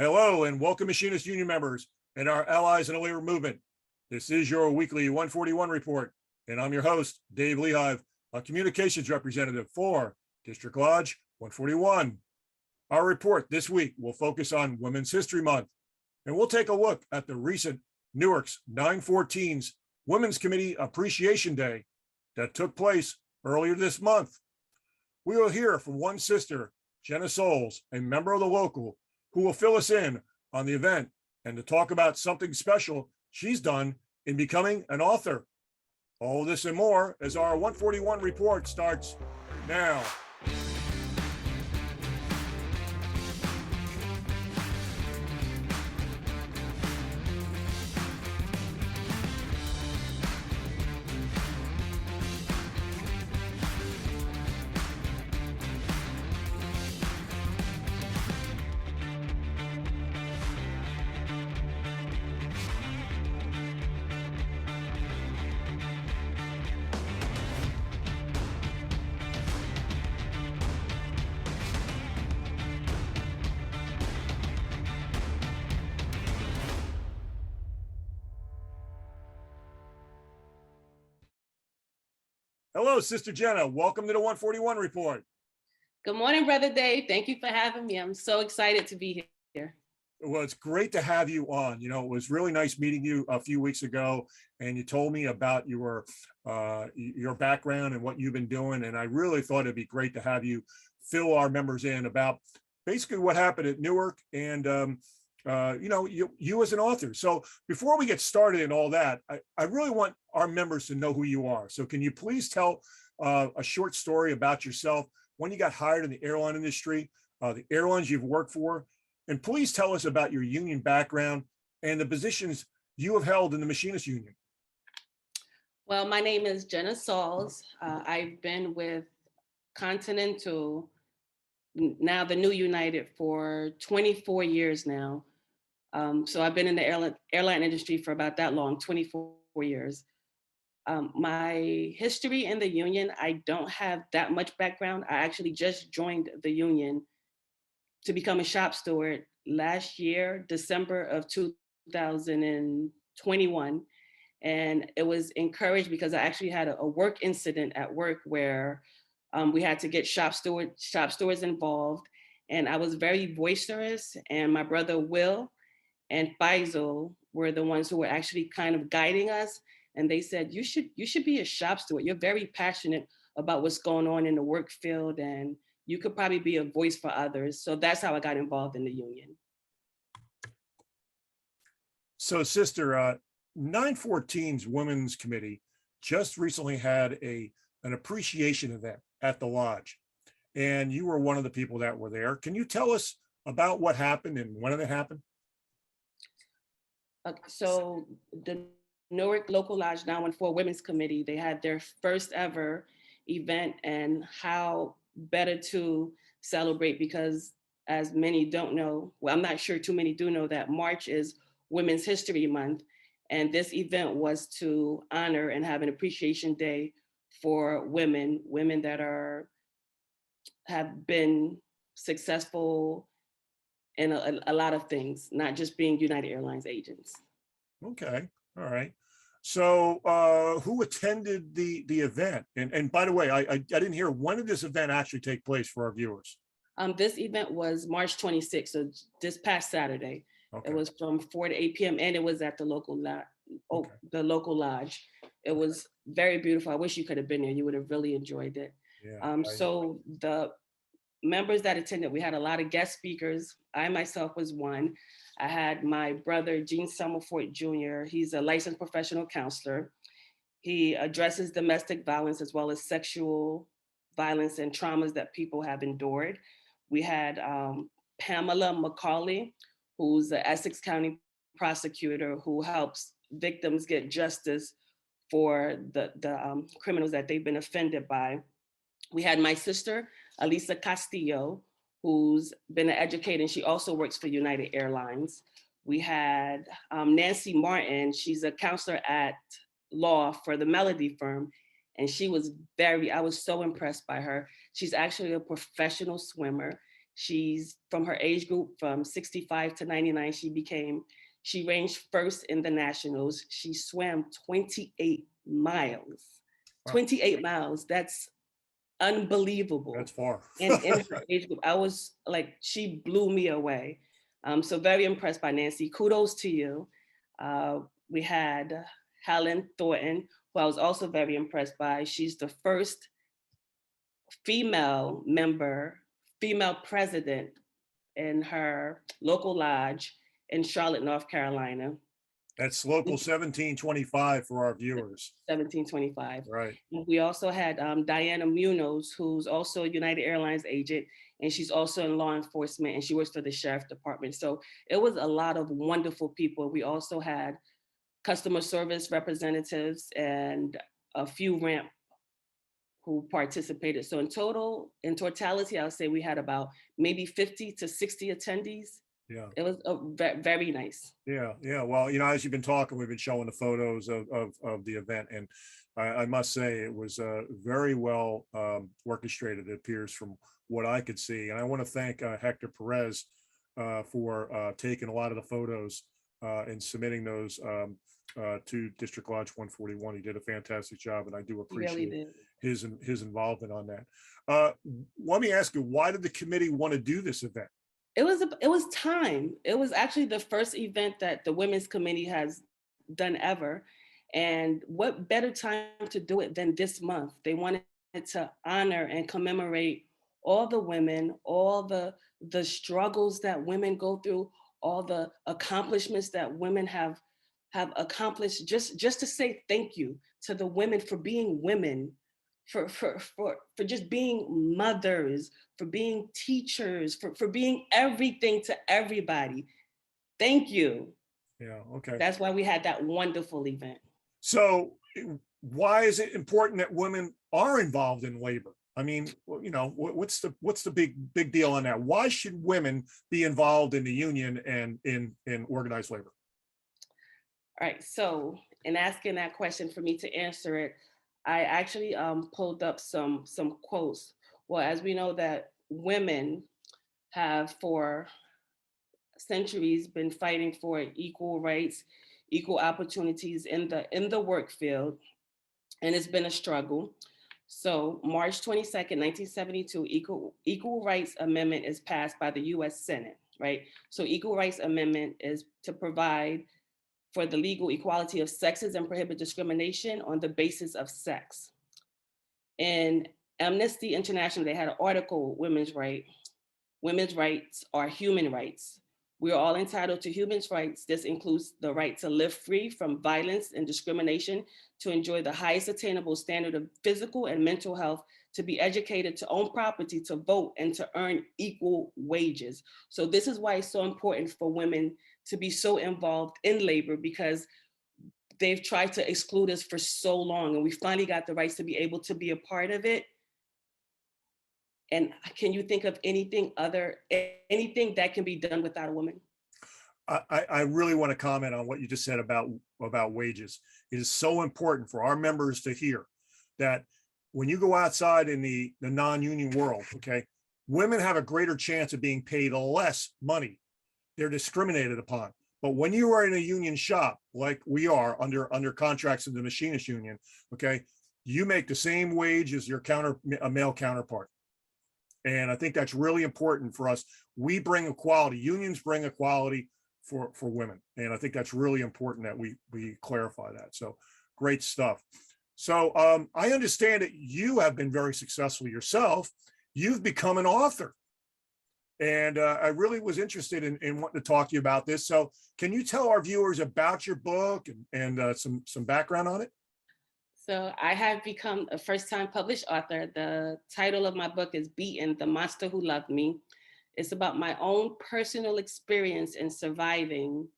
Hello and welcome Machinist Union members and our allies in the labor movement. This is your weekly 141 report, and I'm your host, Dave Lehive, a communications representative for District Lodge 141. Our report this week will focus on Women's History Month, and we'll take a look at the recent Newark's 914's Women's Committee Appreciation Day that took place earlier this month. We will hear from one sister, Djenane Sauls, a member of the local, who will fill us in on the event and to talk about something special she's done in becoming an author. All this and more as our 141 report starts now. Hello, Sister Jenna. Welcome to the 141 report. Good morning, Brother Dave. Thank you for having me. I'm so excited to be here. Well, it's great to have you on. You know, it was really nice meeting you a few weeks ago, and you told me about your background and what you've been doing. And I really thought it'd be great to have you fill our members in about basically what happened at Newark and you as an author. So before we get started and all that, I really want our members to know who you are. So can you please tell a short story about yourself, when you got hired in the airline industry, the airlines you've worked for, and please tell us about your union background and the positions you have held in the Machinist Union. Well, my name is Jenna Sauls. I've been with Continental, now the New United, for 24 years now. So I've been in the airline industry for about that long, 24 years. My history in the union, I don't have that much background. I actually just joined the union to become a shop steward last year, December of 2021. And it was encouraged because I actually had a work incident at work where we had to get shop stewards involved. And I was very boisterous, and my brother Will and Faisal were the ones who were actually kind of guiding us. And they said, you should be a shop steward. You're very passionate about what's going on in the work field, and you could probably be a voice for others. So that's how I got involved in the union. So Sister, 914's Women's Committee just recently had an appreciation event at the Lodge, and you were one of the people that were there. Can you tell us about what happened and when it happened? So the Newark Local Lodge 914 Women's Committee, they had their first ever event, and how better to celebrate, because as many don't know, well, I'm not sure too many do know that March is Women's History Month. And this event was to honor and have an appreciation day for women that have been successful in a lot of things, not just being United Airlines agents. Okay, all right. So who attended the event? And by the way, I didn't hear, when did this event actually take place for our viewers? This event was March 26th, so this past Saturday. Okay. It was from 4 to 8 p.m. and it was at the local lodge. It was very beautiful. I wish you could have been there. You would have really enjoyed it. Yeah, so the members that attended, we had a lot of guest speakers. I myself was one. I had my brother, Gene Summerford Jr. He's a licensed professional counselor. He addresses domestic violence as well as sexual violence and traumas that people have endured. We had Pamela McCauley, who's the Essex County prosecutor who helps victims get justice for the criminals that they've been offended by. We had my sister, Elisa Castillo, who's been an educator, and she also works for United Airlines. We had Nancy Martin. She's a counselor at law for the Melody firm, and I was so impressed by her. She's actually a professional swimmer. She's from her age group from 65 to 99. She ranged first in the nationals. She swam 28 miles. Wow. 28 miles. That's unbelievable. That's far. And in her age group, I was like, she blew me away. So very impressed by Nancy. Kudos to you. We had Helen Thornton, who I was also very impressed by. She's the first female president in her local lodge in Charlotte, North Carolina. That's local 1725 for our viewers. 1725. Right. We also had Diana Munoz, who's also a United Airlines agent, and she's also in law enforcement, and she works for the sheriff department. So it was a lot of wonderful people. We also had customer service representatives and a few ramp who participated. So in totality, I would say we had about maybe 50 to 60 attendees. Yeah. It was very nice. Yeah. Well, as you've been talking, we've been showing the photos of the event, and I must say it was very well orchestrated, it appears, from what I could see. And I want to thank Hector Perez for taking a lot of the photos and submitting those to District Lodge 141. He did a fantastic job, and I do appreciate his involvement on that. Let me ask you, why did the committee want to do this event? It was time. It was actually the first event that the Women's Committee has done ever. And what better time to do it than this month? They wanted to honor and commemorate all the women, all the struggles that women go through, all the accomplishments that women have accomplished, just to say thank you to the women for being women, for just being mothers, for being teachers, for being everything to everybody. Thank you. Yeah, okay. That's why we had that wonderful event. So why is it important that women are involved in labor? I mean, what's the big deal on that? Why should women be involved in the union and in organized labor? All right, so in asking that question, for me to answer it, I actually pulled up some quotes. Well, as we know that women have for centuries been fighting for equal rights, equal opportunities in the work field, and it's been a struggle. So March 22nd, 1972, Equal Rights Amendment is passed by the US Senate, right? So Equal Rights Amendment is to provide for the legal equality of sexes and prohibit discrimination on the basis of sex. In Amnesty International, they had an article, women's rights are human rights. We are all entitled to human rights. This includes the right to live free from violence and discrimination, to enjoy the highest attainable standard of physical and mental health, to be educated, to own property, to vote, and to earn equal wages. So this is why it's so important for women to be so involved in labor, because they've tried to exclude us for so long, and we finally got the rights to be able to be a part of it. And can you think of anything that can be done without a woman? I really want to comment on what you just said about wages. It is so important for our members to hear that when you go outside in the non-union world, okay, women have a greater chance of being paid less money. They're discriminated upon. But when you are in a union shop, like we are under contracts in the machinist union, okay, you make the same wage as your male counterpart. And I think that's really important for us. We bring equality. Unions bring equality for women. And I think that's really important that we clarify that. So great stuff. So I understand that you have been very successful yourself. You've become an author. And I really was interested in wanting to talk to you about this. So can you tell our viewers about your book and some background on it? So I have become a first-time published author. The title of my book is Beaten, The Monster Who Loved Me. It's about my own personal experience in surviving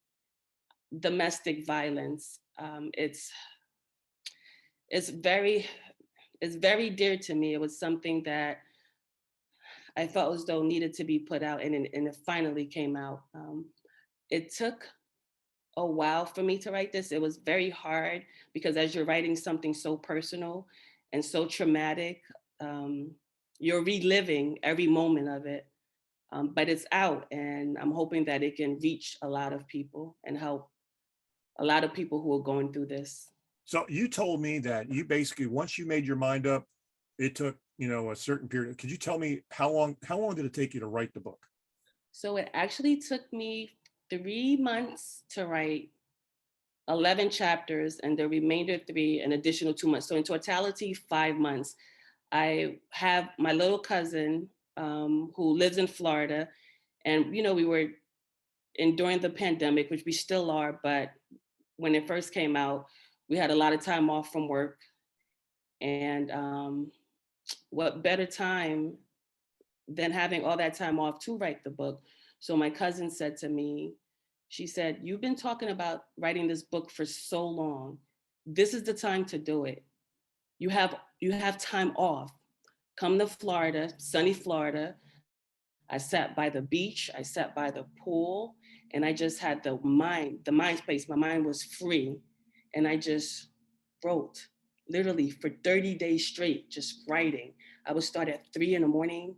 domestic violence. It's very dear to me. It was something that I felt as though needed to be put out, and it finally came out. It took a while for me to write this. It was very hard because as you're writing something so personal and so traumatic, you're reliving every moment of it. but it's out, and I'm hoping that it can reach a lot of people and help a lot of people who are going through this. So you told me that you basically, once you made your mind up, it took, a certain period. Could you tell me how long did it take you to write the book? So it actually took me 3 months to write 11 chapters, and the remainder three, an additional 2 months. So in totality, 5 months. I have my little cousin who lives in Florida, and we were during the pandemic, which we still are, but when it first came out, we had a lot of time off from work, and what better time than having all that time off to write the book? So my cousin said to me, she said, "You've been talking about writing this book for so long. This is the time to do it. You have time off. Come to Florida, sunny Florida." I sat by the beach, I sat by the pool, and I just had the mind space. My mind was free. And I just wrote literally for 30 days straight, just writing. I would start at 3 in the morning.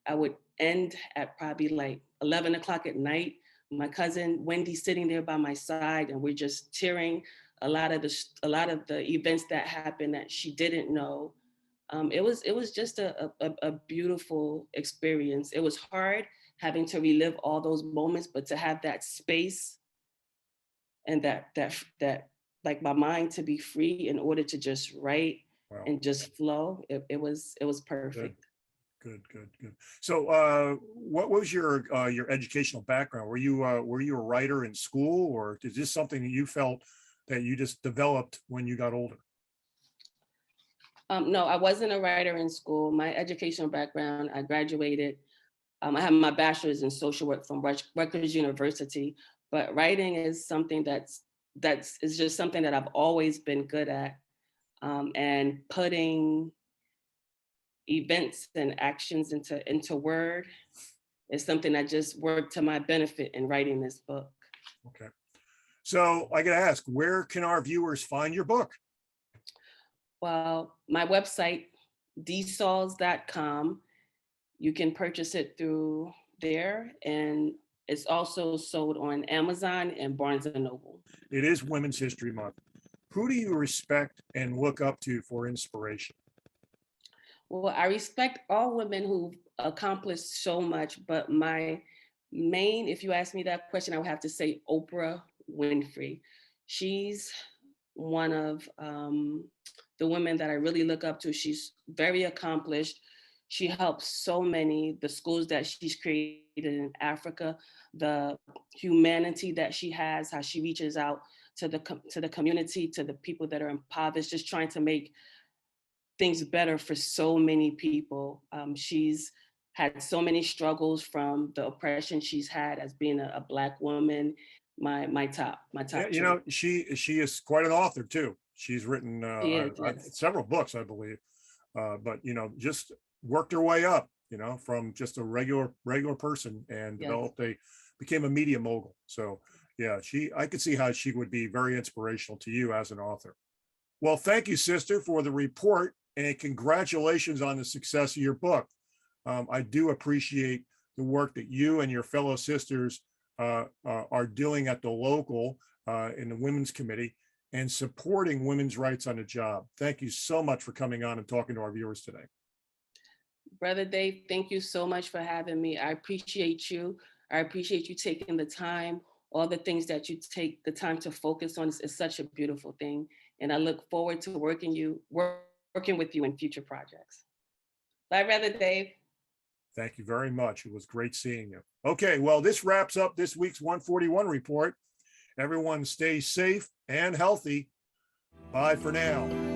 I would end at probably like 11 o'clock at night. My cousin Wendy sitting there by my side, and we're just tearing a lot of the events that happened that she didn't know. It was just a beautiful experience. It was hard having to relive all those moments, but to have that space and that like my mind to be free in order to just write Wow. and just flow, it was perfect. Good. So, what was your educational background? Were you a writer in school, or is this something that you felt that you just developed when you got older? No, I wasn't a writer in school. My educational background, I graduated. I have my bachelor's in social work from Rutgers University, but writing is something that's is just something that I've always been good at, and putting events and actions into word is something that just worked to my benefit in writing this book. Okay. So I got to ask, where can our viewers find your book? Well, my website, dsauls.com, you can purchase it through there, and it's also sold on Amazon and Barnes and Noble. It is Women's History Month. Who do you respect and look up to for inspiration? Well, I respect all women who've accomplished so much, but my main, if you ask me that question, I would have to say Oprah Winfrey. She's one of the women that I really look up to. She's very accomplished. She helps so many, the schools that she's created in Africa, the humanity that she has, how she reaches out to the community, to the people that are impoverished, just trying to make things better for so many people. She's had so many struggles from the oppression she's had as being a Black woman. My top Yeah, choice. she is quite an author too. She's written She is, yes. several books, I believe. But just worked her way up, from just a regular person and Yes. became a media mogul. So yeah, I could see how she would be very inspirational to you as an author. Well, thank you, sister, for the report, and congratulations on the success of your book. I do appreciate the work that you and your fellow sisters are doing at the local in the Women's Committee and supporting women's rights on the job. Thank you so much for coming on and talking to our viewers today. Brother Dave, thank you so much for having me. I appreciate you. I appreciate you taking the time. All the things that you take the time to focus on is such a beautiful thing. And I look forward to working with you in future projects. Bye, Brother Dave. Thank you very much. It was great seeing you. Okay, well, this wraps up this week's 141 report. Everyone stay safe and healthy. Bye for now.